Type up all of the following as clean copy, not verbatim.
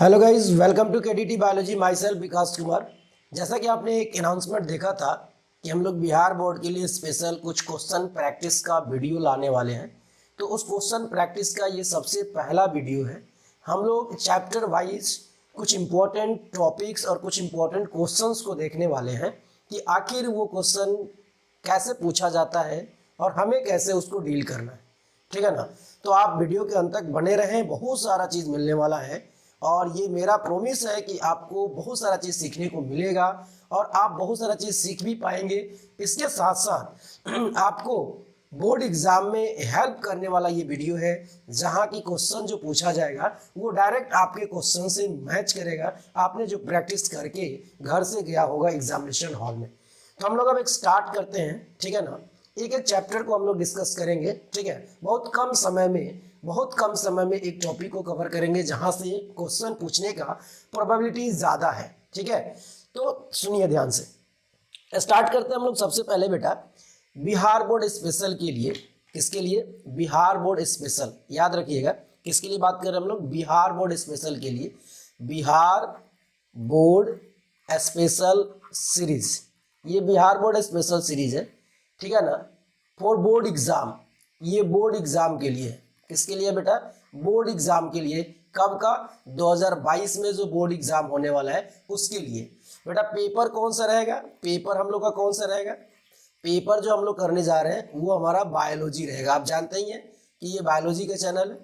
Hello guys, welcome to KDT biology. Myself Vikas Kumar. जैसा कि आपने एक अनाउंसमेंट देखा था कि हम लोग बिहार बोर्ड के लिए स्पेशल कुछ क्वेश्चन प्रैक्टिस का वीडियो लाने वाले हैं, तो उस क्वेश्चन प्रैक्टिस का ये सबसे पहला वीडियो है। हम लोग चैप्टर वाइज कुछ इम्पोर्टेंट टॉपिक्स और कुछ इम्पोर्टेंट क्वेश्चंस को देखने वाले हैं कि आखिर वो क्वेश्चन कैसे पूछा जाता है और हमें कैसे उसको डील करना है। ठीक है ना। तो आप वीडियो के अंत तक बने रहें, बहुत सारा चीज़ मिलने वाला है और ये मेरा प्रॉमिस है कि आपको बहुत सारा चीज़ सीखने को मिलेगा और आप बहुत सारा चीज़ सीख भी पाएंगे। इसके साथ साथ आपको बोर्ड एग्जाम में हेल्प करने वाला ये वीडियो है, जहाँ की क्वेश्चन जो पूछा जाएगा वो डायरेक्ट आपके क्वेश्चन से मैच करेगा, आपने जो प्रैक्टिस करके घर से गया होगा एग्जामिनेशन हॉल में। तो हम लोग अब एक स्टार्ट करते हैं, ठीक है ना। एक एक चैप्टर को हम लोग डिस्कस करेंगे, ठीक है। बहुत कम समय में एक टॉपिक को कवर करेंगे जहां से क्वेश्चन पूछने का प्रोबेबिलिटी ज़्यादा है, ठीक है। तो सुनिए ध्यान से। स्टार्ट करते हैं हम लोग सबसे पहले बेटा बिहार बोर्ड स्पेशल के लिए। किसके लिए? Bihar board special. याद रखिएगा किसके लिए बात कर रहे हैं हम लोग? बिहार बोर्ड स्पेशल के लिए। बिहार बोर्ड स्पेशल सीरीज, ये बिहार बोर्ड स्पेशल सीरीज है, ठीक है ना। फॉर बोर्ड एग्जाम, ये बोर्ड एग्जाम के लिए। किसके लिए बेटा? बोर्ड एग्जाम के लिए। कब का? 2022 में जो बोर्ड एग्जाम होने वाला है उसके लिए। बेटा पेपर कौन सा रहेगा? पेपर हम लोग का कौन सा रहेगा? पेपर जो हम लोग करने जा रहे हैं वो हमारा बायोलॉजी रहेगा। आप जानते ही हैं कि ये बायोलॉजी का चैनल है,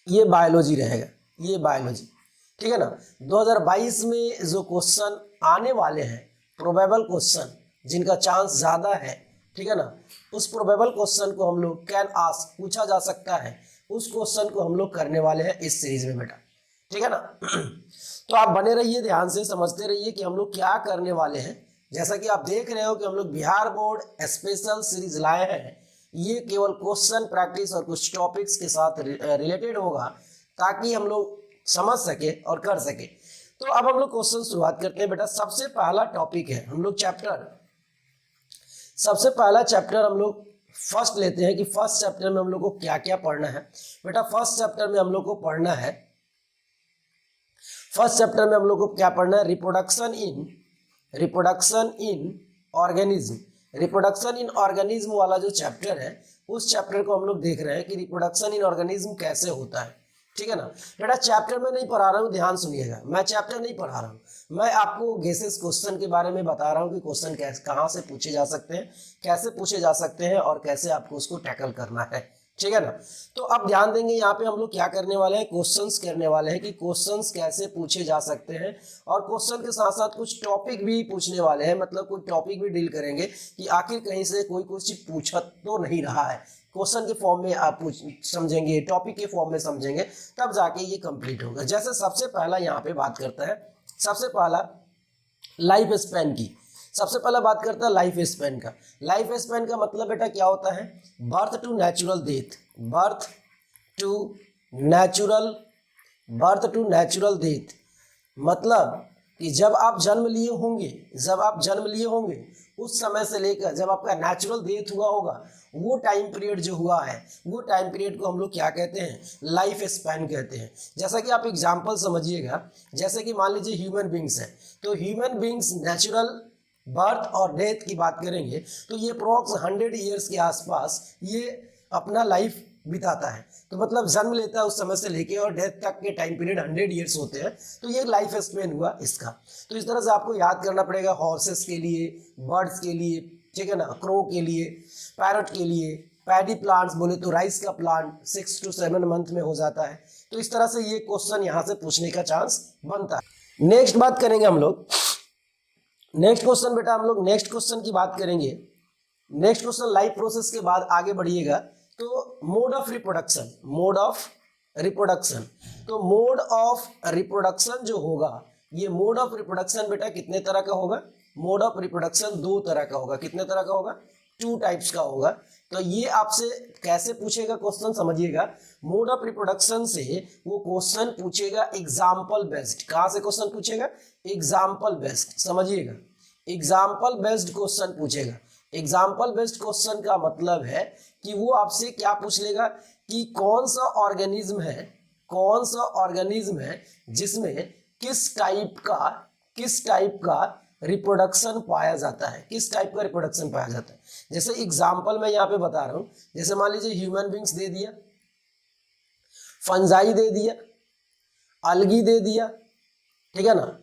ये बायोलॉजी रहेगा, ये बायोलॉजी, ठीक है ना। 2022 में जो क्वेश्चन आने वाले हैं, प्रोबेबल क्वेश्चन जिनका चांस ज़्यादा है, ठीक है ना, उस प्रोबेबल क्वेश्चन को हम लोग कैन आस्क, पूछा जा सकता है, उस क्वेश्चन को हम लोग करने वाले हैं इस सीरीज में बेटा, ठीक है ना। तो आप बने रहिए, ध्यान से समझते रहिए कि हम लोग क्या करने वाले हैं। जैसा कि आप देख रहे हो कि हम लोग बिहार बोर्ड स्पेशल सीरीज लाए हैं, ये केवल क्वेश्चन प्रैक्टिस और कुछ टॉपिक्स के साथ रिलेटेड होगा ताकि हम लोग समझ सके और कर सके। तो अब हम लोग क्वेश्चन शुरुआत करते हैं बेटा। सबसे पहला टॉपिक है हम लोग सबसे पहला चैप्टर हम लोग फर्स्ट लेते हैं कि फर्स्ट चैप्टर में हम लोग को क्या क्या पढ़ना है। बेटा फर्स्ट चैप्टर में हम लोग को पढ़ना है, फर्स्ट चैप्टर में हम लोग को क्या पढ़ना है? Reproduction in organism. Reproduction in organism वाला जो चैप्टर है उस चैप्टर को हम लोग देख रहे हैं कि रिप्रोडक्शन इन ऑर्गेनिज्म कैसे होता है, ठीक है ना। बेटा चैप्टर में नहीं पढ़ा रहा हूँ, ध्यान सुनिएगा, मैं चैप्टर नहीं पढ़ा रहा हूँ, मैं आपको गेसेस क्वेश्चन के बारे में बता रहा हूँ कि क्वेश्चन कैसे, कहाँ से पूछे जा सकते हैं, कैसे पूछे जा सकते हैं और कैसे आपको उसको टैकल करना है, ठीक है ना। तो अब ध्यान देंगे यहाँ पे हम लोग क्या करने वाले हैं, क्वेश्चंस करने वाले हैं कि क्वेश्चंस कैसे पूछे जा सकते हैं और क्वेश्चन के साथ साथ कुछ टॉपिक भी पूछने वाले हैं, मतलब कोई टॉपिक भी डील करेंगे कि आखिर कहीं से कोई कुछ पूछा तो नहीं रहा है। क्वेश्चन के फॉर्म में आप समझेंगे, टॉपिक के फॉर्म में समझेंगे, तब जाके ये कंप्लीट होगा। जैसे सबसे पहला यहाँ पे बात करता है, सबसे पहला लाइफ स्पैन की, सबसे पहला बात करता है लाइफ स्पैन का। लाइफ स्पैन का मतलब बेटा क्या होता है? Birth to natural death, birth to natural death, मतलब कि जब आप जन्म लिए होंगे उस समय से लेकर जब आपका नेचुरल डेथ हुआ होगा, वो टाइम पीरियड जो हुआ है, वो टाइम पीरियड को हम लोग क्या कहते हैं? लाइफ स्पैन कहते हैं। जैसा कि आप एग्जांपल समझिएगा, जैसे कि मान लीजिए ह्यूमन बींग्स है, तो ह्यूमन बींग्स नेचुरल बर्थ और डेथ की बात करेंगे तो ये अप्रॉक्स 100 ईयर्स के आसपास ये अपना लाइफ बिताता है। तो मतलब जन्म लेता है उस समय से लेके और डेथ तक के टाइम पीरियड 100 ईयर्स होते हैं, तो ये लाइफ स्पेन हुआ इसका। तो इस तरह से आपको याद करना पड़ेगा, हॉर्सेस के लिए, बर्ड्स के लिए, ठीक है ना, क्रो के लिए, पैरट के लिए, पैडी प्लांट्स बोले तो राइस का प्लांट 6 to 7 मंथ में हो जाता है। तो इस तरह से ये क्वेश्चन यहाँ से पूछने का चांस बनता है। नेक्स्ट बात करेंगे हम लोग, नेक्स्ट क्वेश्चन बेटा, हम लोग नेक्स्ट क्वेश्चन की बात करेंगे। नेक्स्ट क्वेश्चन लाइफ प्रोसेस के बाद आगे बढ़िएगा तो मोड ऑफ रिप्रोडक्शन, तो मोड ऑफ रिप्रोडक्शन जो होगा, ये मोड ऑफ रिप्रोडक्शन बेटा कितने तरह का होगा? मोड ऑफ रिप्रोडक्शन 2 तरह का होगा। कितने तरह का होगा? 2 टाइप्स का होगा। तो ये आपसे कैसे पूछेगा क्वेश्चन, समझिएगा। मोड ऑफ रिप्रोडक्शन से वो क्वेश्चन पूछेगा एग्जाम्पल बेस्ड। कहाँ से क्वेश्चन पूछेगा? एग्जाम्पल बेस्ड, समझिएगा, एग्जाम्पल बेस्ड क्वेश्चन पूछेगा। एग्जाम्पल बेस्ड क्वेश्चन का मतलब है कि वो आपसे क्या पूछ लेगा कि कौन सा ऑर्गेनिज्म है, कौन सा ऑर्गेनिज्म है जिसमें किस टाइप का रिप्रोडक्शन पाया जाता है, किस टाइप का रिप्रोडक्शन पाया जाता है। जैसे एग्जांपल मैं यहाँ पे बता रहा हूँ, जैसे मान लीजिए ह्यूमन बींग्स दे दिया, फंजाई दे दिया, अलगी दे दिया, ठीक है ना,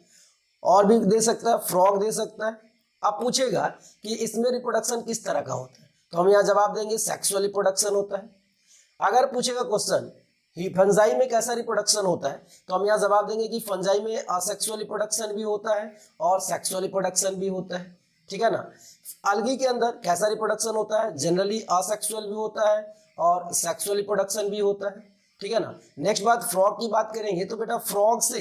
और भी दे सकता है, फ्रॉग दे सकता है। अब पूछेगा कि इसमें रिप्रोडक्शन किस तरह का होता है, तो हम यहाँ जवाब देंगे सेक्सुअल रिप्रोडक्शन होता है। अगर पूछेगा क्वेश्चन फंजाई में कैसा रिप्रोडक्शन होता है, तो हम यहाँ जवाब देंगे कि फंजाई में असेक्सुअल रिप्रोडक्शन भी होता है और सेक्सुअल रिप्रोडक्शन भी होता है, ठीक है ना। अलगी के अंदर कैसा रिप्रोडक्शन होता है, जनरली असेक्सुअल भी होता है और सेक्सुअल रिप्रोडक्शन भी होता है, ठीक है ना। नेक्स्ट बात फ्रॉग की बात करेंगे, तो बेटा फ्रॉग से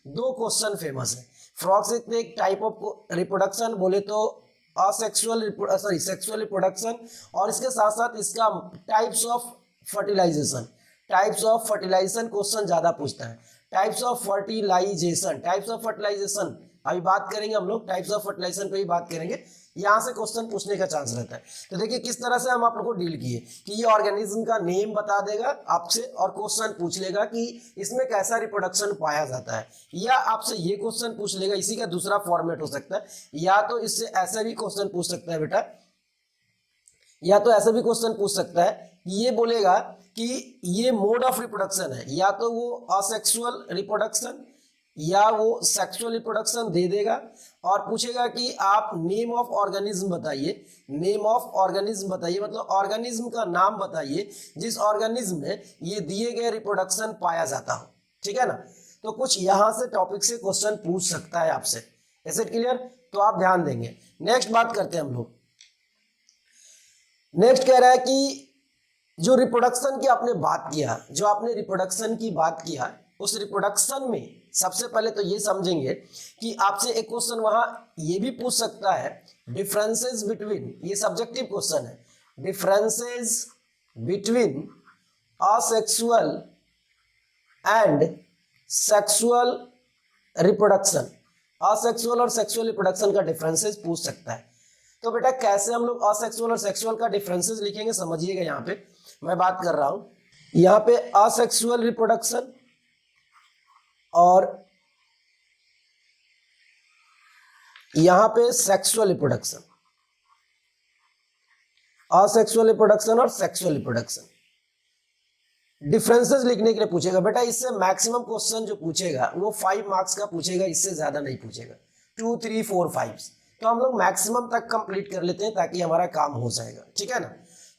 2 क्वेश्चन फेमस है। फ्रॉग से एक टाइप ऑफ रिप्रोडक्शन बोले तो असेक्सुअल सेक्सुअल रिप्रोडक्शन, और इसके साथ साथ इसका टाइप्स ऑफ फर्टिलाइजेशन क्वेश्चन ज्यादा पूछता है। टाइप्स ऑफ फर्टिलाइजेशन अभी बात करेंगे हम लोग, टाइप्स ऑफ फर्टिलाइजेशन पे ही बात करेंगे, यहाँ से क्वेश्चन पूछने का चांस रहता है। तो देखिए किस तरह से हम आप लोग को डील किए कि ये ऑर्गेनिज्म का नेम बता देगा आपसे और क्वेश्चन पूछ लेगा कि इसमें कैसा रिप्रोडक्शन पाया जाता है, या आपसे ये क्वेश्चन पूछ लेगा। इसी का दूसरा फॉर्मेट हो सकता है, या तो इससे ऐसा भी क्वेश्चन पूछ सकता है बेटा, या तो ऐसा भी क्वेश्चन पूछ सकता है, ये बोलेगा कि ये मोड ऑफ रिप्रोडक्शन है, या तो वो असेक्सुअल रिप्रोडक्शन या वो सेक्सुअल रिप्रोडक्शन दे देगा, और पूछेगा कि आप नेम ऑफ ऑर्गेनिज्म बताइए, मतलब ऑर्गेनिज्म का नाम बताइए जिस ऑर्गेनिज्म में ये दिए गए रिप्रोडक्शन पाया जाता हो, ठीक है ना। तो कुछ यहां से टॉपिक से क्वेश्चन पूछ सकता है आपसे, ऐसे क्लियर, तो आप ध्यान देंगे। नेक्स्ट बात करते हैं हम लोग। नेक्स्ट कह रहा है कि जो रिप्रोडक्शन की आपने बात किया, उस रिप्रोडक्शन में सबसे पहले तो ये समझेंगे कि आपसे एक क्वेश्चन वहां ये भी पूछ सकता है, डिफरेंसेस बिटवीन, ये सब्जेक्टिव क्वेश्चन है, differences between asexual and sexual reproduction, asexual और सेक्सुअल रिप्रोडक्शन का डिफरेंसेस पूछ सकता है। तो बेटा कैसे हम लोग असेक्सुअल और सेक्सुअल का डिफरेंसेस लिखेंगे, समझिएगा। यहाँ पे मैं बात कर रहा हूं, यहाँ पे असेक्सुअल रिप्रोडक्शन और यहां पे सेक्सुअल रिप्रोडक्शन, असेक्सुअल रिप्रोडक्शन और सेक्सुअल रिप्रोडक्शन डिफरेंसेस लिखने के लिए पूछेगा। बेटा इससे मैक्सिमम क्वेश्चन जो पूछेगा वो 5 मार्क्स का पूछेगा, इससे ज्यादा नहीं पूछेगा, 2, 3, 4, 5। तो हम लोग मैक्सिमम तक कंप्लीट कर लेते हैं ताकि हमारा काम हो जाएगा, ठीक है ना।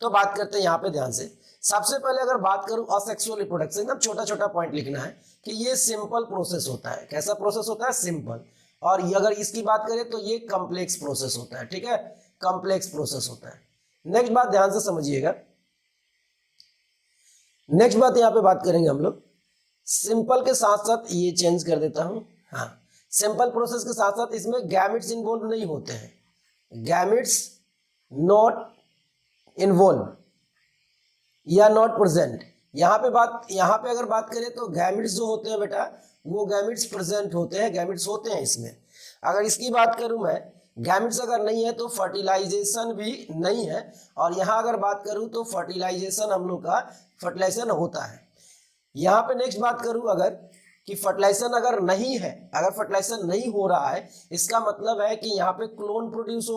तो बात करते हैं यहाँ पे ध्यान से। सबसे पहले अगर बात करूं असेक्सुअल रिप्रोडक्शन, एकदम छोटा छोटा पॉइंट लिखना है कि ये सिंपल प्रोसेस होता है। कैसा प्रोसेस होता है, सिंपल। और ये अगर इसकी बात करें तो ये कॉम्प्लेक्स प्रोसेस होता है, ठीक है, कॉम्प्लेक्स प्रोसेस होता है। नेक्स्ट बात ध्यान से समझिएगा, नेक्स्ट बात यहाँ पे बात करेंगे हम लोग। सिंपल के साथ साथ ये चेंज कर देता हूं, हाँ, सिंपल प्रोसेस के साथ साथ इसमें गैमेट्स इन्वॉल्व नहीं होते हैं, गैमेट्स नॉट इन्वॉल्व या नॉट प्रेजेंट। यहाँ पे अगर बात करें तो गैमेट्स जो होते हैं बेटा वो गैमेट्स प्रेजेंट होते हैं, गैमेट्स होते हैं इसमें। अगर इसकी बात करूं मैं, गैमेट्स अगर नहीं है तो फर्टिलाइजेशन भी नहीं है, और यहाँ अगर बात करूं तो फर्टिलाइजेशन हम लोग का फर्टिलाइजेशन होता है। यहाँ पे नेक्स्ट बात करूं अगर कि फर्टिलाइजेशन अगर नहीं है, अगर फर्टिलाइजेशन नहीं हो रहा है, इसका मतलब है कि यहाँ पे क्लोन प्रोड्यूस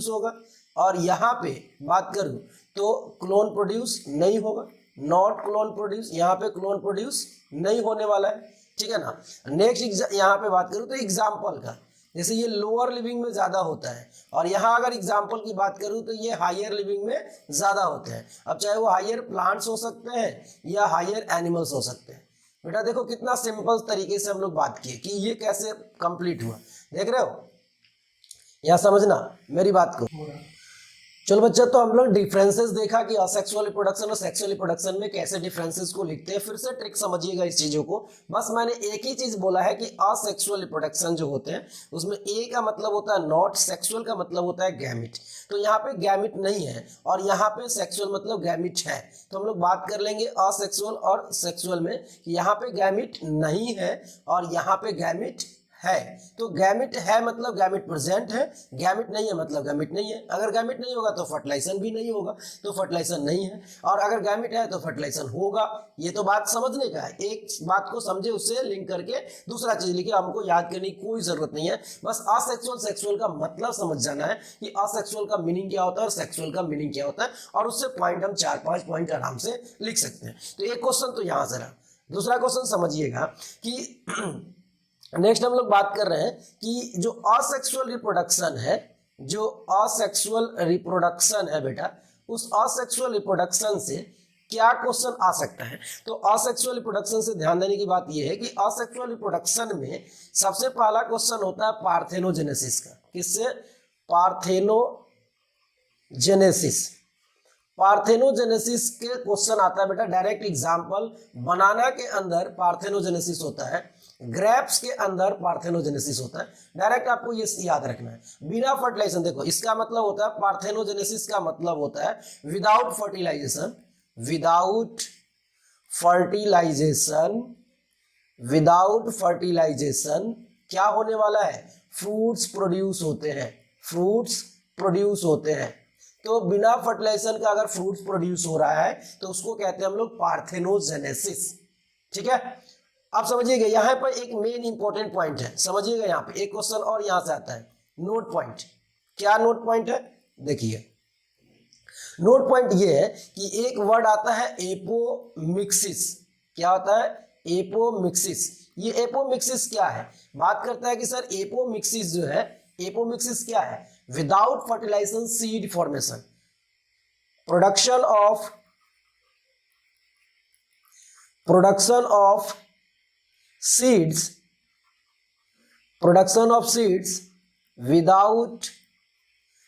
होगा, और यहाँ पे बात करूं तो क्लोन प्रोड्यूस नहीं होगा, नॉट क्लोन प्रोड्यूस, यहाँ पे क्लोन प्रोड्यूस नहीं होने वाला है, ठीक है ना। नेक्स्ट यहाँ पे बात करूं तो एग्जाम्पल का, जैसे ये लोअर लिविंग में ज्यादा होता है, और यहाँ अगर एग्जाम्पल की बात करूं तो ये हायर लिविंग में ज्यादा होते हैं। अब चाहे वो हायर प्लांट्स हो सकते हैं या हायर एनिमल्स हो सकते हैं। बेटा देखो कितना सिंपल तरीके से हम लोग बात किए कि ये कैसे कंप्लीट हुआ, देख रहे हो, यहाँ समझना मेरी बात को। चलो बच्चा, तो हम लोग डिफरेंसेस देखा कि असेक्सुअल रिप्रोडक्शन और सेक्सुअल रिप्रोडक्शन में कैसे डिफरेंसेस को लिखते हैं। फिर से ट्रिक समझिएगा इस चीजों को। बस मैंने एक ही चीज बोला है कि असेक्सुअल रिप्रोडक्शन जो होते हैं उसमें ए का मतलब होता है नॉट, सेक्सुअल का मतलब होता है गैमिट। तो यहाँ पे गैमिट नहीं है और यहाँ पे सेक्सुअल मतलब गैमिट है। तो हम लोग बात कर लेंगे असेक्सुअल और सेक्सुअल में कि यहाँ पे गैमिट नहीं है और यहाँ पे गैमिट है, तो गैमिट है मतलब गैमिट प्रेजेंट है, गैमिट नहीं है मतलब गैमिट नहीं है। अगर गैमिट नहीं होगा तो फर्टिलाइजेशन भी नहीं होगा, तो फर्टिलाइजेशन नहीं है। और अगर गैमिट है तो फर्टिलाइजेशन होगा। ये तो बात समझने का है, एक बात को समझे उससे लिंक करके दूसरा चीज लिखे, हमको याद करने की कोई जरूरत नहीं है। बस असेक्सुअल सेक्सुअल का मतलब समझ जाना है कि असेक्सुअल का मीनिंग क्या होता है और सेक्सुअल का मीनिंग क्या होता है, और उससे पॉइंट हम 4-5 पॉइंट आराम से लिख सकते हैं। तो एक क्वेश्चन तो यहां से रहा। दूसरा क्वेश्चन समझिएगा कि नेक्स्ट हम लोग बात कर रहे हैं कि जो असेक्सुअल रिप्रोडक्शन है, जो असेक्सुअल रिप्रोडक्शन है बेटा, उस असेक्सुअल रिप्रोडक्शन से क्या क्वेश्चन आ सकता है। तो असेक्सुअल रिप्रोडक्शन से ध्यान देने की बात यह है कि असेक्सुअल रिप्रोडक्शन में सबसे पहला क्वेश्चन होता है पार्थेनोजेनेसिस का। किससे? पार्थेनोजेनेसिस। पार्थेनोजेनेसिस के क्वेश्चन आता है बेटा, डायरेक्ट एग्जांपल। बनाना के अंदर पार्थेनोजेनेसिस होता है, ग्रेप्स के अंदर पार्थेनोजेनेसिस होता है। डायरेक्ट आपको ये याद रखना है, बिना फर्टिलाइजेशन। देखो इसका मतलब होता है, पार्थेनोजेनेसिस का मतलब होता है without fertilisation, without fertilisation, without fertilisation क्या होने वाला है? फ्रूट्स प्रोड्यूस होते हैं, फ्रूट्स प्रोड्यूस होते हैं। तो बिना फर्टिलाइजेशन का अगर फ्रूट्स प्रोड्यूस हो रहा है तो उसको कहते हैं हम लोग पार्थेनोजेनेसिस। ठीक है, आप समझिएगा। यहाँ पर एक मेन इंपॉर्टेंट पॉइंट है, समझिएगा। यहाँ पे एक क्वेश्चन और यहाँ से आता है, नोट पॉइंट। क्या नोट पॉइंट है? देखिए, नोट पॉइंट ये है कि एक वर्ड आता है एपोमिक्सिस। क्या होता है? एपोमिक्सिस। ये एपोमिक्सिस क्या है? बात करता है कि सर एपोमिक्सिस जो है, एपोमिक्सिस क्या है? Without fertilisation seed formation, production of seeds, production of seeds without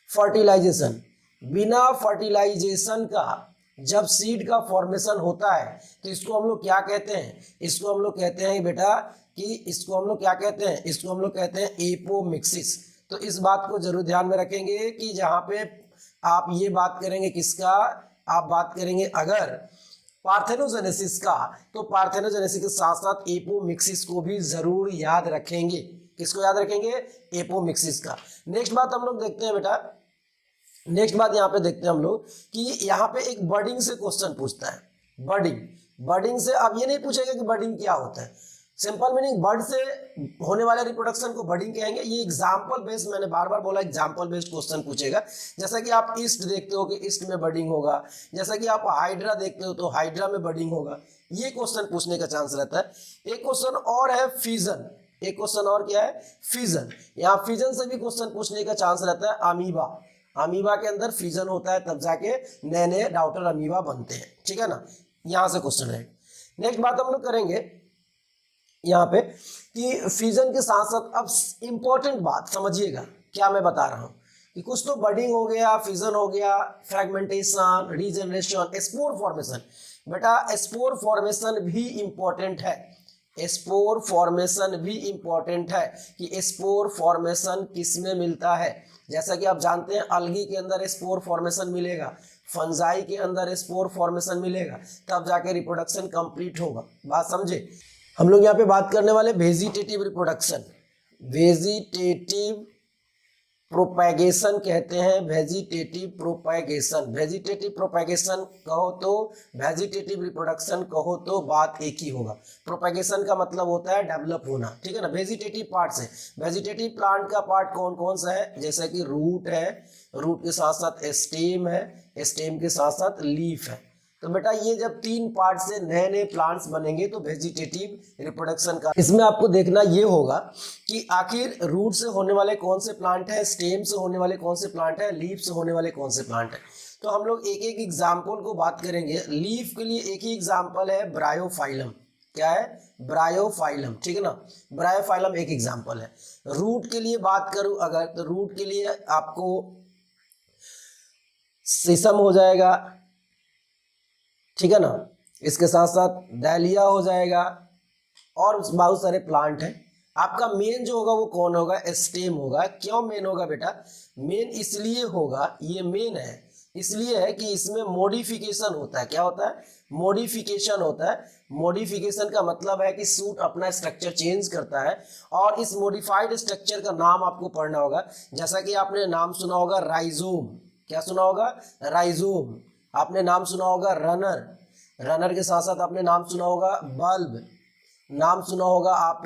fertilisation. बिना फर्टिलाइजेशन का जब सीड का फॉर्मेशन होता है तो इसको हम लोग क्या कहते हैं? इसको हम लोग कहते हैं बेटा कि इसको हम लोग क्या कहते हैं? इसको हम लोग कहते हैं एपोमिक्सिस। तो इस बात को जरूर ध्यान में रखेंगे कि जहां पे आप ये बात करेंगे, किसका आप बात करेंगे अगर पार्थेनोजेनेसिस का, तो पार्थेनोजेनेसिस के साथ साथ एपोमिक्सिस को भी जरूर याद रखेंगे। किसको याद रखेंगे? एपोमिक्सिस का। नेक्स्ट बात हम लोग देखते हैं बेटा, नेक्स्ट बात यहाँ पे देखते हैं हम लोग कि यहाँ पे एक बर्डिंग से क्वेश्चन पूछता है। बर्डिंग से अब ये नहीं पूछेगा कि बर्डिंग क्या होता है, सिंपल मीनिंग बर्ड से होने वाले रिप्रोडक्शन को बर्डिंग कहेंगे। ये एग्जांपल बेस्ड, मैंने बार बार बोला एग्जांपल बेस्ड क्वेश्चन पूछेगा। जैसा कि आप ईस्ट देखते हो कि ईस्ट में बर्डिंग होगा, जैसा कि आप हाइड्रा देखते हो तो हाइड्रा में बर्डिंग होगा। ये क्वेश्चन पूछने का चांस रहता है। एक क्वेश्चन और है फिजन। एक क्वेश्चन और क्या है? फिजन। यहाँ फिजन से भी क्वेश्चन पूछने का चांस रहता है। अमीबा, अमीबा के अंदर फिजन होता है तब जाके नए नए डाउटर अमीबा बनते हैं। ठीक है ना, यहाँ से क्वेश्चन है। नेक्स्ट बात हम लोग करेंगे यहाँ पे कि फिजन के साथ साथ अब इंपॉर्टेंट बात समझिएगा क्या मैं बता रहा हूँ कि कुछ तो बर्डिंग हो गया, फिजन हो गया, फ्रैगमेंटेशन, रीजनरेशन, स्पोर फॉर्मेशन। बेटा स्पोर फॉर्मेशन भी इंपॉर्टेंट है, स्पोर फॉर्मेशन भी इंपॉर्टेंट है कि स्पोर फॉर्मेशन किस में मिलता है। जैसा कि आप जानते हैं अलगी के अंदर स्पोर फॉर्मेशन मिलेगा, फंजाई के अंदर स्पोर फॉर्मेशन मिलेगा, तब जाके रिप्रोडक्शन कंप्लीट होगा। बात समझे? हम लोग यहाँ पे बात करने वाले वेजिटेटिव रिप्रोडक्शन, वेजिटेटिव प्रोपैगेशन कहते हैं, वेजिटेटिव प्रोपैगेशन। वेजिटेटिव प्रोपैगेशन कहो तो, वेजिटेटिव रिप्रोडक्शन कहो तो बात एक ही होगा। प्रोपैगेशन का मतलब होता है डेवलप होना, ठीक है ना। वेजिटेटिव पार्ट से, वेजिटेटिव प्लांट का पार्ट कौन कौन सा है? जैसा कि रूट है, रूट के साथ साथ स्टेम है, स्टेम के साथ साथ लीफ है। तो बेटा ये जब तीन पार्ट से नए नए प्लांट्स बनेंगे तो वेजिटेटिव रिप्रोडक्शन का इसमें आपको देखना ये होगा कि आखिर रूट से होने वाले कौन से प्लांट है, स्टेम से होने वाले कौन से प्लांट है, लीफ से होने वाले कौन से प्लांट है। तो हम लोग एक एक एग्जाम्पल को बात करेंगे। लीफ के लिए एक ही एग्जाम्पल है ब्रायोफाइलम। क्या है? ब्रायोफाइलम, ठीक है ना। ब्रायोफाइलम एक एग्जाम्पल है। रूट के लिए बात करूं अगर, तो रूट के लिए आपको सीसम हो जाएगा, ठीक है ना। इसके साथ साथ डालिया हो जाएगा और बहुत सारे प्लांट हैं। आपका मेन जो होगा वो कौन होगा? स्टेम होगा। क्यों मेन होगा बेटा? मेन इसलिए होगा, ये मेन है इसलिए है कि इसमें मॉडिफिकेशन होता है। क्या होता है? मॉडिफिकेशन होता है। मॉडिफिकेशन का मतलब है कि सूट अपना स्ट्रक्चर चेंज करता है, और इस मॉडिफाइड स्ट्रक्चर का नाम आपको पढ़ना होगा। जैसा कि आपने नाम सुना होगा राइजोम, क्या सुना होगा? राइजोम। आपने नाम सुना होगा रनर, रनर के साथ साथ आपने नाम सुना होगा बल्ब, नाम सुना होगा आप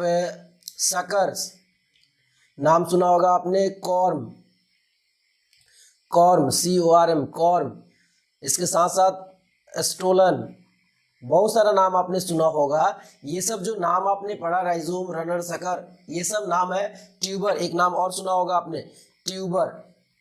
सकर्स, नाम सुना होगा आपने कॉर्म, कॉर्म CORM कॉर्म। इसके साथ साथ स्टोलन, बहुत सारा नाम आपने सुना होगा। ये सब जो नाम आपने पढ़ा, राइजोम, रनर, सकर, ये सब नाम है। ट्यूबर, एक नाम और सुना होगा आपने, ट्यूबर,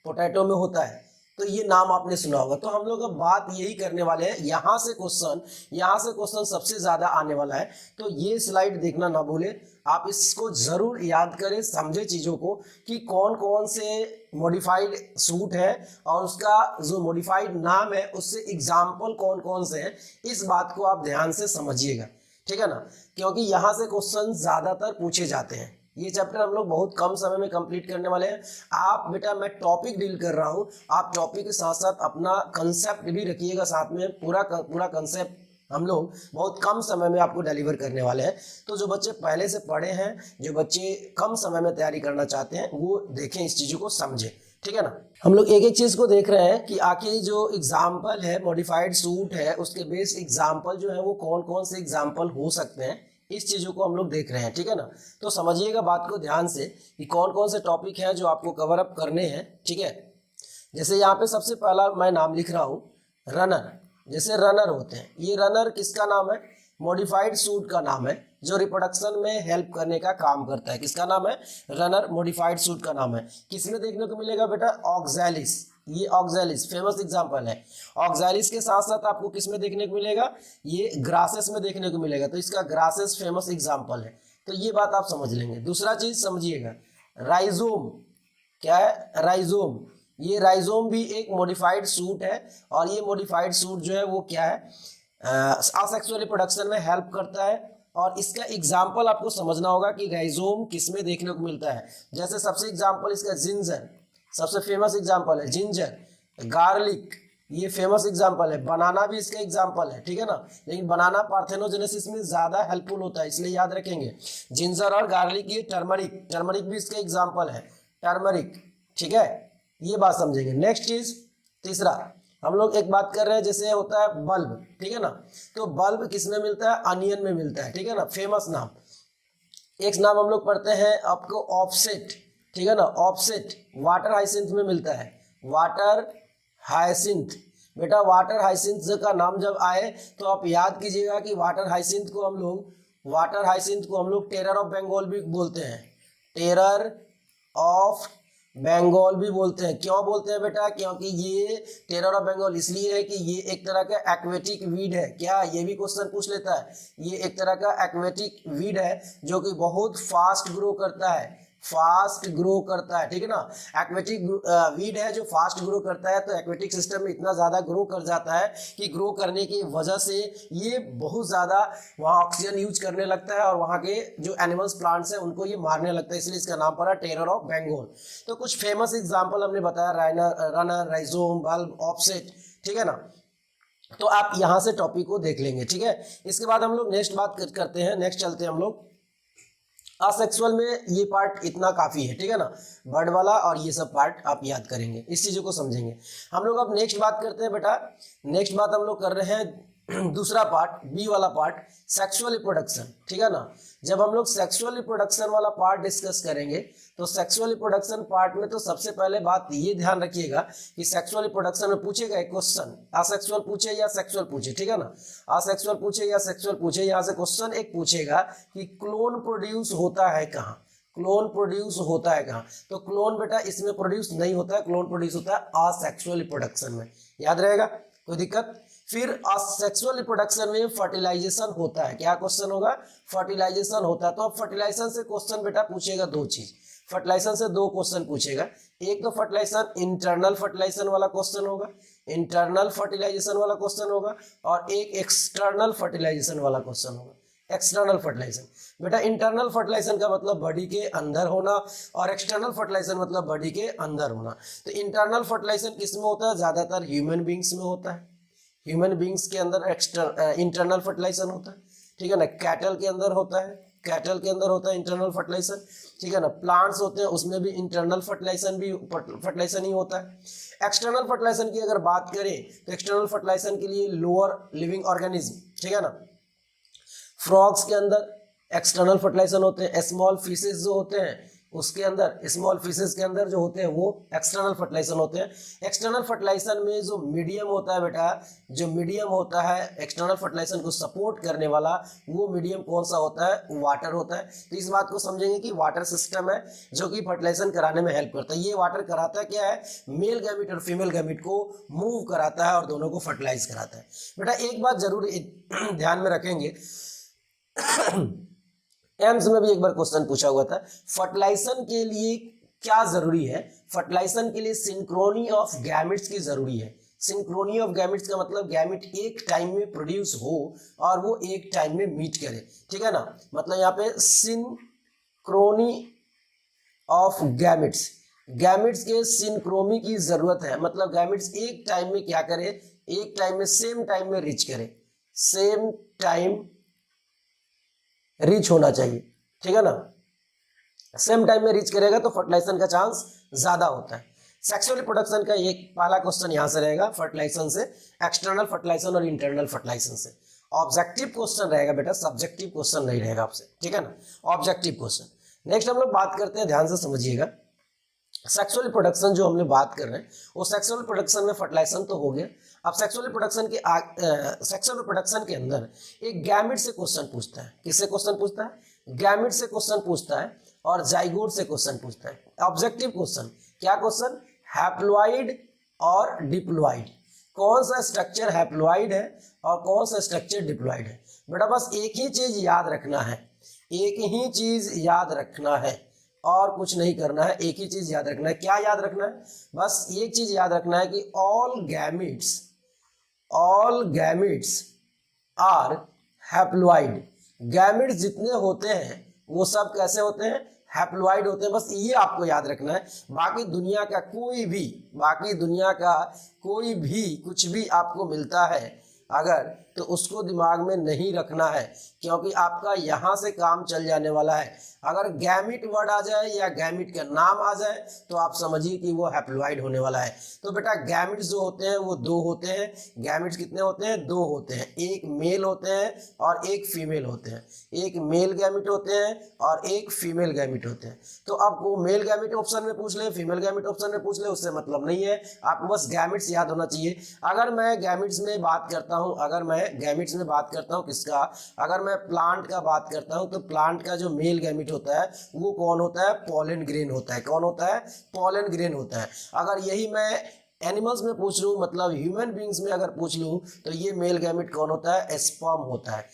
पोटैटो में होता है, तो ये नाम आपने सुना होगा। तो हम लोग अब बात यही करने वाले हैं, यहाँ से क्वेश्चन सबसे ज्यादा आने वाला है। तो ये स्लाइड देखना ना भूले, आप इसको जरूर याद करें, समझे चीजों को कि कौन कौन से मॉडिफाइड सूट है और उसका जो मॉडिफाइड नाम है उससे एग्जाम्पल कौन कौन से हैं, इस बात को आप ध्यान से समझिएगा, ठीक है ना, क्योंकि यहाँ से क्वेश्चन ज्यादातर पूछे जाते हैं। ये चैप्टर हम लोग बहुत कम समय में कंप्लीट करने वाले हैं। आप बेटा, मैं टॉपिक डील कर रहा हूँ, आप टॉपिक के साथ साथ अपना कंसेप्ट भी रखिएगा साथ में। पूरा कंसेप्ट हम लोग बहुत कम समय में आपको डिलीवर करने वाले हैं। तो जो बच्चे पहले से पढ़े हैं, जो बच्चे कम समय में तैयारी करना चाहते हैं, वो देखें, इस चीज़ों को समझें, ठीक है ना। हम लोग एक एक चीज़ को देख रहे हैं कि आखिर जो एग्जाम्पल है मॉडिफाइड सूट है, उसके बेस एग्जाम्पल जो है वो कौन कौन से एग्जाम्पल हो सकते हैं, इस चीज़ों को हम लोग देख रहे हैं, ठीक है ना। तो समझिएगा बात को ध्यान से कि कौन कौन से टॉपिक हैं जो आपको कवर अप करने हैं, ठीक है। जैसे यहाँ पे सबसे पहला मैं नाम लिख रहा हूँ रनर। जैसे रनर होते हैं, ये रनर किसका नाम है? मॉडिफाइड सूट का नाम है, जो रिप्रोडक्शन में हेल्प करने का काम करता है। किसका नाम है? रनर, मॉडिफाइड सूट का नाम है। किसमें देखने को मिलेगा बेटा? ऑक्सैलिस, ये ऑक्सैलिस फेमस एग्जांपल है। ऑक्सैलिस के साथ साथ आपको किसमें देखने को मिलेगा? ये ग्रासेस में देखने को मिलेगा, तो इसका ग्रासेस फेमस एग्जांपल है। तो ये बात आप समझ लेंगे। दूसरा चीज समझिएगा, राइजोम, क्या है? राइजोम। ये राइजोम भी एक मॉडिफाइड सूट है, और ये मॉडिफाइड सूट जो है वो क्या है? असेक्सुअल रिप्रोडक्शन में हेल्प करता है। और इसका एग्जाम्पल आपको समझना होगा कि राइजोम किसमें देखने को मिलता है। जैसे सबसे एग्जाम्पल इसका जिंजर, सबसे फेमस एग्जाम्पल है जिंजर। गार्लिक, ये फेमस एग्जाम्पल है। बनाना भी इसका एग्जाम्पल है, ठीक है ना, लेकिन बनाना पार्थेनोजेनेसिस में ज्यादा हेल्पफुल होता है, इसलिए याद रखेंगे। जिंजर और गार्लिक। ये टर्मरिक, टर्मरिक भी इसका एग्जाम्पल है, टर्मरिक, ठीक है, ये बात समझेंगे। नेक्स्ट चीज, तीसरा हम लोग एक बात कर रहे हैं, जैसे होता है बल्ब, ठीक है ना। तो बल्ब किसमें मिलता है? अनियन में मिलता है, ठीक है ना, फेमस नाम। एक नाम हम लोग पढ़ते हैं आपको ऑफसेट, ठीक है ना, ऑफसेट वाटर हाइसिंथ में मिलता है। वाटर हाइसिंथ, बेटा वाटर हाइसिंथ का नाम जब आए तो आप याद कीजिएगा कि वाटर हाइसिंथ को हम लोग टेरर ऑफ बंगाल भी बोलते हैं। टेरर ऑफ बंगाल भी बोलते हैं। क्यों बोलते हैं बेटा? क्योंकि ये टेरर ऑफ बंगाल इसलिए है कि ये एक तरह का एक्वेटिक वीड है। क्या? ये भी क्वेश्चन पूछ लेता है। ये एक तरह का एक्वेटिक वीड है जो कि बहुत फास्ट ग्रो करता है, फास्ट ग्रो करता है, ठीक है ना। एक्वेटिक वीड है जो फास्ट ग्रो करता है, तो एक्वेटिक सिस्टम में इतना ज़्यादा ग्रो कर जाता है कि ग्रो करने की वजह से ये बहुत ज़्यादा वहाँ ऑक्सीजन यूज करने लगता है, और वहाँ के जो एनिमल्स, प्लांट्स हैं, उनको ये मारने लगता है, इसलिए इसका नाम पड़ा टेरर ऑफ बंगाल। तो कुछ फेमस एग्जाम्पल हमने बताया, रनर, राइजोम, बल्ब, ऑफसेट, ठीक है ना। तो आप यहाँ से टॉपिक को देख लेंगे, ठीक है। इसके बाद हम लोग नेक्स्ट बात करते हैं, नेक्स्ट चलते हैं हम लोग असेक्सुअल में। ये पार्ट इतना काफी है, ठीक है ना, बर्ड वाला और ये सब पार्ट आप याद करेंगे, इस चीजों को समझेंगे। हम लोग अब नेक्स्ट बात करते हैं बेटा। नेक्स्ट बात हम लोग कर रहे हैं दूसरा पार्ट, बी वाला पार्ट, सेक्सुअल रिप्रोडक्शन, ठीक है ना। जब हम लोग सेक्सुअल रिप्रोडक्शन वाला पार्ट डिस्कस करेंगे, तो सेक्सुअल रिप्रोडक्शन पार्ट में तो सबसे पहले बात ये ध्यान रखिएगा कि सेक्सुअल रिप्रोडक्शन में पूछेगा एक क्वेश्चन, असेक्सुअल पूछे या सेक्सुअल पूछे, ठीक है ना, असेक्सुअल पूछे या सेक्सुअल पूछे, यहाँ से क्वेश्चन एक पूछेगा कि क्लोन प्रोड्यूस होता है कहाँ, क्लोन प्रोड्यूस होता है कहाँ। तो क्लोन बेटा इसमें प्रोड्यूस नहीं होता है, क्लोन प्रोड्यूस होता है असेक्सुअल रिप्रोडक्शन में, याद रहेगा, कोई दिक्कत। फिर असेक्सुअल रिप्रोडक्शन में फर्टिलाइजेशन होता है। क्या क्वेश्चन होगा? फर्टिलाइजेशन होता है। तो अब फर्टिलाइजेशन से क्वेश्चन बेटा पूछेगा दो चीज, फर्टिलाइजेशन से दो क्वेश्चन पूछेगा। एक तो फर्टिलाइजेशन इंटरनल फर्टिलाइजेशन वाला क्वेश्चन होगा, इंटरनल फर्टिलाइजेशन वाला क्वेश्चन होगा, और एक एक्सटर्नल फर्टिलाइजेशन वाला क्वेश्चन होगा। एक्सटर्नल फर्टिलाइजेशन बेटा, इंटरनल फर्टिलाइजेशन का मतलब बॉडी के अंदर होना, और एक्सटर्नल फर्टिलाइजेशन मतलब बॉडी के अंदर होना। तो इंटरनल फर्टिलाइजेशन किसमें होता है? ज्यादातर ह्यूमन बींग्स में होता है, ह्यूमन बींग्स के अंदर इंटरनल फर्टिलाइजेशन होता है, ठीक है ना। कैटल के अंदर होता है, कैटल के अंदर होता है इंटरनल फर्टिलाइजेशन, ठीक है ना। प्लांट्स होते हैं उसमें भी इंटरनल फर्टिलाइजेशन ही होता है। एक्सटर्नल फर्टिलाइजेशन की अगर बात करें तो एक्सटर्नल फर्टिलाइजेशन के लिए लोअर लिविंग ऑर्गेनिज्म, ठीक है ना। फ्रॉग्स के अंदर एक्सटर्नल फर्टिलाइजेशन होते हैं, स्मॉल फिशेस जो होते हैं उसके अंदर, स्मॉल फिशेस के अंदर जो होते हैं वो एक्सटर्नल फर्टिलाइजेशन होते हैं। एक्सटर्नल फर्टिलाइजेशन में जो मीडियम होता है बेटा, जो मीडियम होता है एक्सटर्नल फर्टिलाइजेशन को सपोर्ट करने वाला, वो मीडियम कौन सा होता है, वाटर होता है। तो इस बात को समझेंगे कि वाटर सिस्टम है जो कि फर्टिलाइजेशन कराने में हेल्प करता है। ये वाटर कराता है क्या है, मेल गैमिट और फीमेल गैमिट को मूव कराता है और दोनों को फर्टिलाइज कराता है। बेटा एक बात जरूर ध्यान में रखेंगे, एम्स में भी एक बार क्वेश्चन पूछा हुआ था, फर्टिलाइजेशन के लिए क्या जरूरी है। फर्टिलाइजेशन के लिए सिंक्रोनी ऑफ गैमेट्स की जरूरी है। सिंक्रोनी ऑफ गैमेट्स का मतलब गैमेट एक टाइम में प्रोड्यूस हो और वो एक टाइम में मीट करे, ठीक है ना। मतलब यहाँ पे सिंक्रोनी ऑफ गैमेट्स, गैमेट्स के सिंक्रोमी की जरूरत है। मतलब गैमेट्स एक टाइम में क्या करे, एक टाइम में सेम टाइम में रीच करे, सेम टाइम रीच होना चाहिए, ठीक है ना। सेम टाइम में रीच करेगा तो फर्टिलाइजेशन का चांस ज्यादा होता है। सेक्सुअल रिप्रोडक्शन का एक पहला क्वेश्चन यहां से रहेगा, फर्टिलाइजेशन से, एक्सटर्नल फर्टिलाइजेशन और इंटरनल फर्टिलाइजेशन से। ऑब्जेक्टिव क्वेश्चन रहेगा बेटा, सब्जेक्टिव क्वेश्चन नहीं रहेगा आपसे, ठीक है ना, ऑब्जेक्टिव क्वेश्चन। नेक्स्ट हम लोग बात करते हैं, ध्यान से समझिएगा, सेक्सुअल रिप्रोडक्शन जो हम लोग बात कर रहे हैं वो सेक्सुअल रिप्रोडक्शन में फर्टिलाइजेशन तो हो गया। अब सेक्सुअल रिप्रोडक्शन के अंदर एक गैमेट से क्वेश्चन पूछता है। किससे क्वेश्चन पूछता है, गैमेट से क्वेश्चन पूछता है और जाइगोट से क्वेश्चन पूछता है। ऑब्जेक्टिव क्वेश्चन, क्या क्वेश्चन, हैप्लॉइड और डिप्लॉइड, कौन सा स्ट्रक्चर हैप्लॉइड है और कौन सा स्ट्रक्चर डिप्लॉइड है। बेटा बस एक ही चीज याद रखना है, एक ही चीज याद रखना है और कुछ नहीं करना है। एक ही चीज याद रखना है, क्या याद रखना है, बस एक चीज याद रखना है कि all gametes are haploid. Gametes जितने होते हैं वो सब कैसे होते हैं, हैप्लॉइड होते हैं। बस ये आपको याद रखना है। बाकी दुनिया का कोई भी कुछ भी आपको मिलता है अगर, तो उसको दिमाग में नहीं रखना है, क्योंकि आपका यहाँ से काम चल जाने वाला है। अगर गैमिट वर्ड आ जाए या गैमिट का नाम आ जाए तो आप समझिए कि वो हैप्लॉइड होने वाला है। तो बेटा गैमिट्स जो होते हैं वो दो होते हैं। गैमिट्स कितने होते हैं, दो होते हैं, एक मेल होते हैं और एक फीमेल होते हैं। एक मेल गैमिट होते हैं और एक फीमेल गैमिट होते हैं। तो अब वो मेल गैमिट ऑप्शन में पूछ ले, फीमेल गैमिट ऑप्शन में पूछ ले, उससे मतलब नहीं है, आपको बस गैमिट्स याद होना चाहिए। अगर मैं गैमिट्स में बात करता हूं, किसका, अगर मैं प्लांट का बात करता हूं तो प्लांट का जो मेल गैमिट होता है वो कौन होता है, पोलन ग्रेन होता है। कौन होता है, पोलन ग्रेन होता है। अगर यही मैं एनिमल्स में पूछ लूं, मतलब ह्यूमन बींग्स में अगर पूछ लूं तो ये मेल गैमिट कौन होता है, स्पर्म होता है।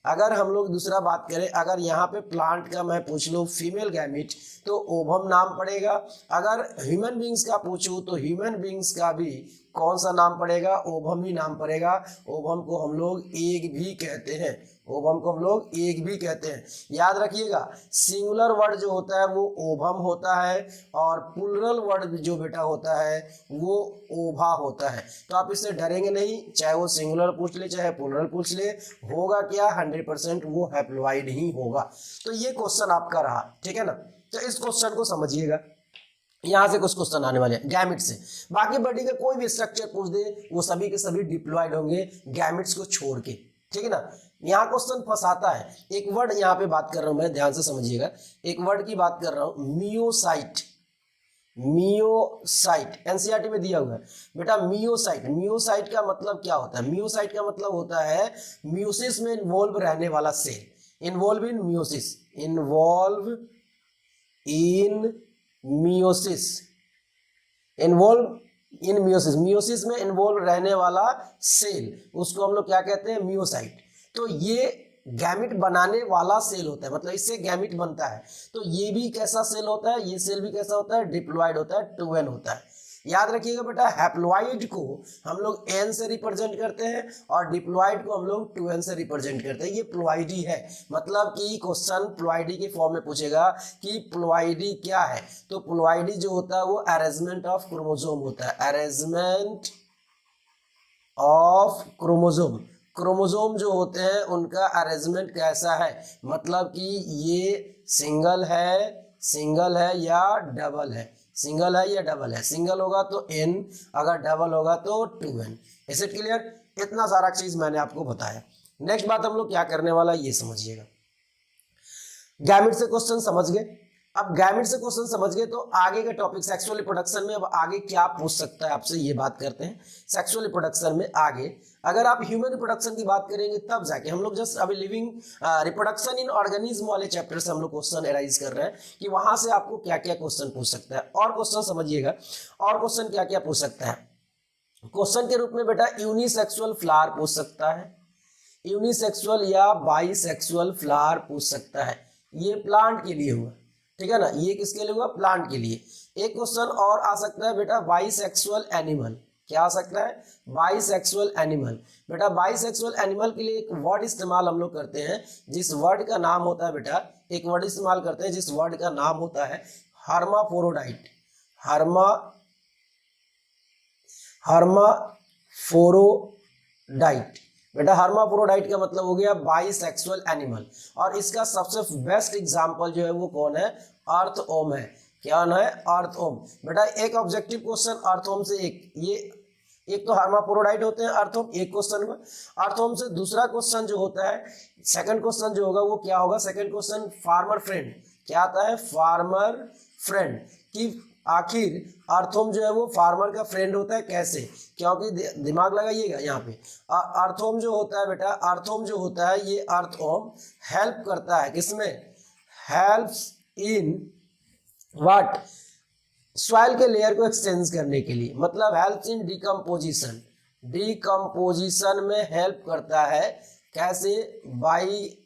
अगर हम लोग दूसरा बात करें, अगर यहाँ पे प्लांट का मैं पूछ लूँ फीमेल गैमिट तो ओवम नाम पड़ेगा। अगर ह्यूमन बींग्स का पूछूं तो ह्यूमन बींग्स का भी कौन सा नाम पड़ेगा, ओवम ही नाम पड़ेगा। ओवम को हम लोग एग भी कहते हैं, ओवम को हम लोग एग भी कहते हैं। याद रखिएगा, सिंगुलर वर्ड जो होता है वो ओवम होता है और प्लूरल वर्ड जो बेटा होता है वो ओवा होता है। तो आप इससे डरेंगे नहीं, चाहे वो सिंगुलर पूछ ले चाहे प्लूरल पूछ ले, होगा क्या, 100% वो हैप्लॉइड ही होगा। तो ये क्वेश्चन आपका रहा, ठीक है ना। तो इस क्वेश्चन को समझिएगा, यहां से कुछ क्वेश्चन आने वाले हैं गैमिट से। बाकी बॉडी का कोई भी स्ट्रक्चर पूछ दे वो सभी के सभी डिप्लॉइड होंगे गैमिट्स को छोड़ के, ठीक है ना। यहाँ क्वेश्चन फंसाता है, एक वर्ड यहाँ पे बात कर रहा हूं मैं, ध्यान से समझिएगा, एक वर्ड की बात कर रहा हूं, मियोसाइट। मियोसाइट एनसीईआरटी में दिया हुआ है बेटा। मियोसाइट का मतलब क्या होता है, मियोसाइट का मतलब होता है म्यूसिस में इन्वॉल्व रहने वाला cell. Involve in meiosis, involve in meiosis, involve in meiosis, meiosis में इन्वॉल्व रहने वाला सेल, उसको हम लोग क्या कहते हैं, मियोसाइट। तो ये गैमिट बनाने वाला सेल होता है, मतलब इससे गैमिट बनता है। तो ये भी कैसा सेल होता है, ये सेल भी कैसा होता है, डिप्लॉइड होता है, 2n होता है। याद रखिएगा बेटा, हैप्लॉइड को हम लोग n से रिप्रेजेंट करते हैं और डिप्लॉइड को हम लोग 2n से रिप्रेजेंट करते हैं। ये प्लॉइडी है, मतलब कि क्वेश्चन प्लॉइडी के फॉर्म में पूछेगा कि प्लॉइडी क्या है। तो प्लॉइडी जो होता है वो अरेंजमेंट ऑफ क्रोमोसोम होता है, अरेंजमेंट ऑफ क्रोमोसोम। क्रोमोसोम जो होते हैं उनका अरेंजमेंट कैसा है, मतलब कि ये सिंगल है या डबल है, सिंगल है या डबल है, सिंगल होगा तो n, अगर डबल होगा तो 2n। Is it clear? इतना सारा चीज मैंने आपको बताया। नेक्स्ट बात हम लोग क्या करने वाला है ये समझिएगा। गैमेट से क्वेश्चन समझ गए। अब गैमेट से क्वेश्चन समझ गए तो आगे के टॉपिक सेक्सुअल रिप्रोडक्शन में अब आगे क्या पूछ सकता है आपसे, ये बात करते हैं। सेक्सुअल रिप्रोडक्शन में आगे अगर आप ह्यूमन रिप्रोडक्शन की बात करेंगे तब जाके हम लोग जस्ट अभी लिविंग रिप्रोडक्शन इन ऑर्गेनिज्म वाले चैप्टर से हम लोग क्वेश्चन एराइज कर रहे हैं कि वहां से आपको क्या क्या क्वेश्चन पूछ सकता है। और क्वेश्चन समझिएगा, और क्वेश्चन क्या क्या पूछ सकता है। क्वेश्चन के रूप में बेटा यूनिसेक्सुअल फ्लावर पूछ सकता है, यूनिसेक्सुअल या बाइसेक्सुअल फ्लावर पूछ सकता है। ये प्लांट के लिए हुआ, ठीक है ना, ये किसके लिए हुआ, प्लांट के लिए। एक क्वेश्चन और आ सकता है बेटा बाइसेक्सुअल एनिमल। क्या आ सकता है, बाइसेक्सुअल एनिमल। बेटा बाइसेक्सुअल एनिमल के लिए एक वर्ड इस्तेमाल हम लोग करते हैं जिस वर्ड का नाम होता है बेटा, एक वर्ड इस्तेमाल करते हैं जिस वर्ड का नाम होता है हर्माफोरोडाइट। हर्माफोरोडाइट। बेटा हर्माफोरोडाइट का मतलब हो गया बाइसेक्सुअल एनिमल। और इसका सबसे बेस्ट एग्जांपल जो है वो कौन है, अर्थवर्म है। क्या है, अर्थवर्म। बेटा एक ऑब्जेक्टिव क्वेश्चन अर्थवर्म से एक तो हर्माफोरोडाइट होते हैं अर्थवर्म एक क्वेश्चन में। अर्थवर्म से दूसरा क्वेश्चन जो होता है, सेकंड क्वेश्चन जो होगा वो क्या होगा, सेकंड क्वेश्चन फार्मर फ्रेंड। क्या आता है, फार्मर फ्रेंड। कि आखिर अर्थवर्म जो है वो फार्मर का फ्रेंड होता है कैसे, क्योंकि दिमाग लगाइएगा यहाँ पे। अर्थवर्म जो होता है बेटा, अर्थवर्म जो होता है ये अर्थवर्म हेल्प करता है किसमें, हेल्प्स इन व्हाट, सॉइल के लेयर को एक्सचेंज करने के लिए, मतलब हेल्प्स इन डिकम्पोजिशन। डिकम्पोजिशन में हेल्प करता है कैसे, by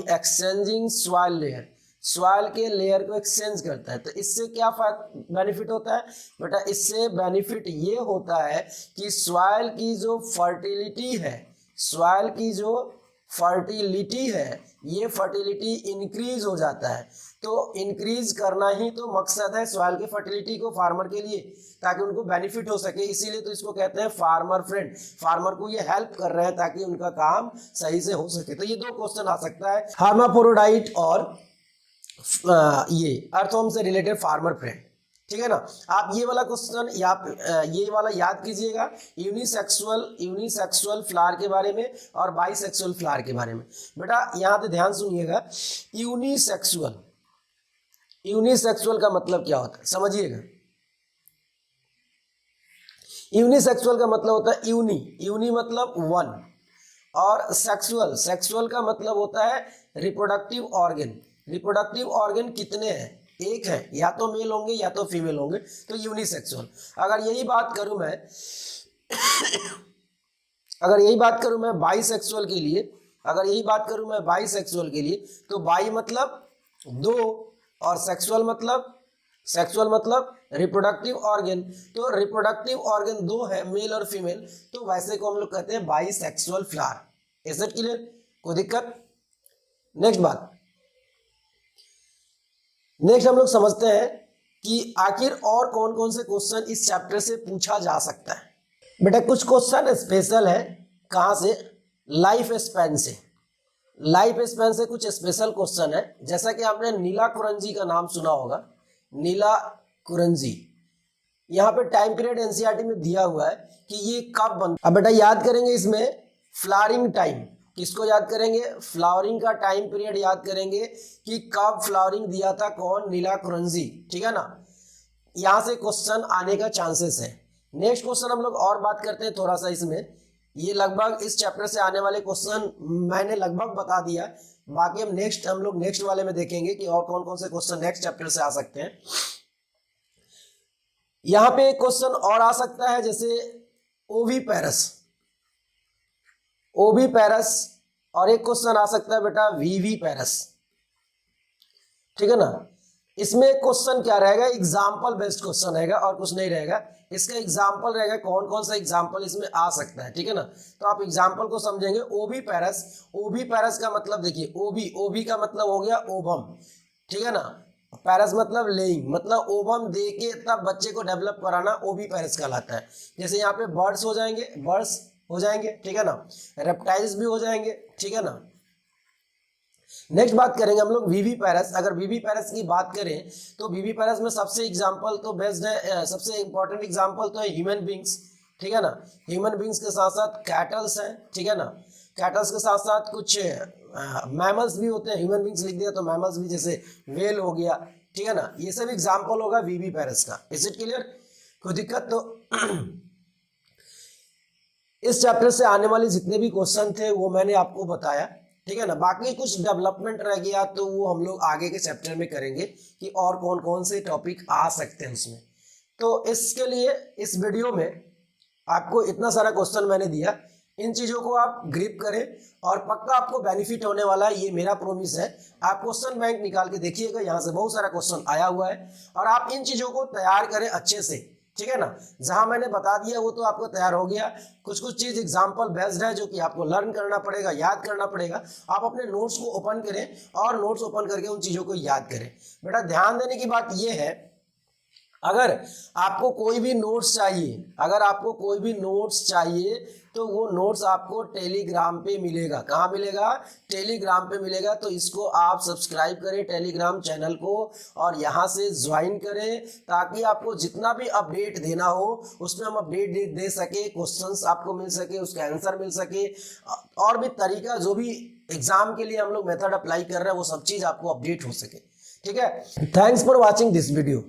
exchanging soil layer. Soil के लेयर को एक्सचेंज करता है। तो इससे क्या बेनिफिट होता है बेटा, इससे बेनिफिट ये होता है कि सॉइल की जो फर्टिलिटी है, सॉइल की जो फर्टिलिटी है, ये फर्टिलिटी इंक्रीज हो जाता है। तो इंक्रीज करना ही तो मकसद है सॉइल के फर्टिलिटी को फार्मर के लिए, ताकि उनको बेनिफिट हो सके। इसीलिए तो इसको कहते हैं फार्मर फ्रेंड। फार्मर को ये हेल्प कर रहे हैं ताकि उनका काम सही से हो सके। तो ये दो क्वेश्चन आ सकता है, हर्माफोरोडाइट और ये अर्थवर्म से रिलेटेड फार्मर फ्रेंड। ठीक है ना। आप ये वाला क्वेश्चन ये वाला याद कीजिएगा, यूनिसेक्सुअल फ्लावर के बारे में और बाइसेक्सुअल फ्लावर के बारे में। बेटा यहाँ पे ध्यान सुनिएगा, यूनिसेक्सुअल का मतलब क्या होता है समझिएगा। यूनिसेक्सुअल का मतलब होता है यूनी मतलब वन, और सेक्सुअल का मतलब होता है रिप्रोडक्टिव ऑर्गन। रिप्रोडक्टिव ऑर्गन कितने हैं, एक है, या तो मेल होंगे या तो फीमेल होंगे, तो यूनिसेक्सुअल। अगर यही बात करूं मैं बाइसेक्सुअल के लिए, तो बाई मतलब दो और सेक्सुअल मतलब रिप्रोडक्टिव ऑर्गन। तो रिप्रोडक्टिव ऑर्गन दो है, मेल और फीमेल, तो वैसे को हम लोग कहते हैं bisexual flower. Is it clear, कोई दिक्कत? नेक्स्ट हम लोग समझते हैं कि आखिर और कौन कौन से क्वेश्चन इस चैप्टर से पूछा जा सकता है। बेटा कुछ क्वेश्चन स्पेशल है, कहाँ से, लाइफ स्पैन से कुछ स्पेशल क्वेश्चन है। जैसा कि आपने नीला कुरंजी का नाम सुना होगा, नीला कुरंजी, यहाँ पे टाइम पीरियड एनसीईआरटी में दिया हुआ है कि ये कब बन। अब बेटा याद करेंगे इसमें फ्लावरिंग टाइम, किसको याद करेंगे, फ्लावरिंग का टाइम पीरियड याद करेंगे कि कब फ्लावरिंग दिया था, कौन, नीला कुरंजी। ठीक है ना, यहां से क्वेश्चन आने का चांसेस है। नेक्स्ट क्वेश्चन हम लोग और बात करते हैं थोड़ा सा इसमें। ये लगभग इस चैप्टर से आने वाले क्वेश्चन मैंने लगभग बता दिया, बाकी हम लोग नेक्स्ट वाले में देखेंगे कि और कौन कौन से क्वेश्चन नेक्स्ट चैप्टर से आ सकते हैं। यहां पे एक क्वेश्चन और आ सकता है, जैसे ओवी पैरस, और एक क्वेश्चन आ सकता है बेटा वीवी पैरस। ठीक है ना। इसमें क्वेश्चन क्या रहेगा, एग्जाम्पल बेस्ड क्वेश्चन रहेगा और कुछ नहीं रहेगा। इसका एग्जाम्पल रहेगा कौन कौन सा एग्जाम्पल इसमें आ सकता है। ठीक है ना, तो आप एग्जाम्पल को समझेंगे। ओवी पैरस का मतलब देखिए, ओवी का मतलब हो गया ओवम। ठीक है ना, पैरस मतलब लेइंग, मतलब ओवम दे के तब बच्चे को डेवलप कराना, वो भी पैरस कहलाता है। जैसे यहाँ पे बर्ड्स हो जाएंगे, बर्ड्स हो जाएंगे, ठीक है ना, रेप्टाइल्स भी हो जाएंगे, ठीक है ना। नेक्स्ट बात करेंगे हम लोग वीवी पैरस। अगर वीवी पैरस की बात करें तो वीवी पैरस में सबसे एग्जांपल तो बेस्ट है, सबसे इंपॉर्टेंट एग्जांपल तो है ह्यूमन बींग्स, ठीक है ना। ह्यूमन बींग्स के साथ साथ कैटल्स हैं, ठीक है ना। कैटल्स के साथ साथ कुछ मैमल्स भी होते हैं, ह्यूमन बींग्स लिख दिया तो मैमल्स भी, जैसे वेल हो गया, ठीक है ना। ये सब एग्जाम्पल होगा वीवी पैरस का। Is it clear? कोई दिक्कत? तो इस चैप्टर से आने वाले जितने भी क्वेश्चन थे वो मैंने आपको बताया, ठीक है ना। बाकी कुछ डेवलपमेंट रह गया तो वो हम लोग आगे के चैप्टर में करेंगे कि और कौन कौन से टॉपिक आ सकते हैं उसमें। तो इसके लिए इस वीडियो में आपको इतना सारा क्वेश्चन मैंने दिया, इन चीज़ों को आप ग्रिप करें और पक्का आपको बेनिफिट होने वाला है, ये मेरा प्रॉमिस है। आप क्वेश्चन बैंक निकाल के देखिएगा, यहाँ से बहुत सारा क्वेश्चन आया हुआ है और आप इन चीज़ों को तैयार करें अच्छे से, ठीक है ना। जहां मैंने बता दिया वो तो आपको तैयार हो गया। कुछ कुछ चीज एग्जांपल बेस्ड है जो कि आपको लर्न करना पड़ेगा, याद करना पड़ेगा। आप अपने नोट्स को ओपन करें और नोट्स ओपन करके उन चीजों को याद करें। बेटा ध्यान देने की बात यह है, अगर आपको कोई भी नोट्स चाहिए, अगर आपको कोई भी नोट्स चाहिए तो वो नोट्स आपको टेलीग्राम पे मिलेगा। कहाँ मिलेगा? टेलीग्राम पे मिलेगा। तो इसको आप सब्सक्राइब करें टेलीग्राम चैनल को और यहाँ से ज्वाइन करें ताकि आपको जितना भी अपडेट देना हो उसमें हम अपडेट दे सके, क्वेश्चंस आपको मिल सके, उसका आंसर मिल सके, और भी तरीका जो भी एग्जाम के लिए हम लोग मेथड अप्लाई कर रहे हैं वो सब चीज़ आपको अपडेट हो सके, ठीक है। Thanks for watching this video.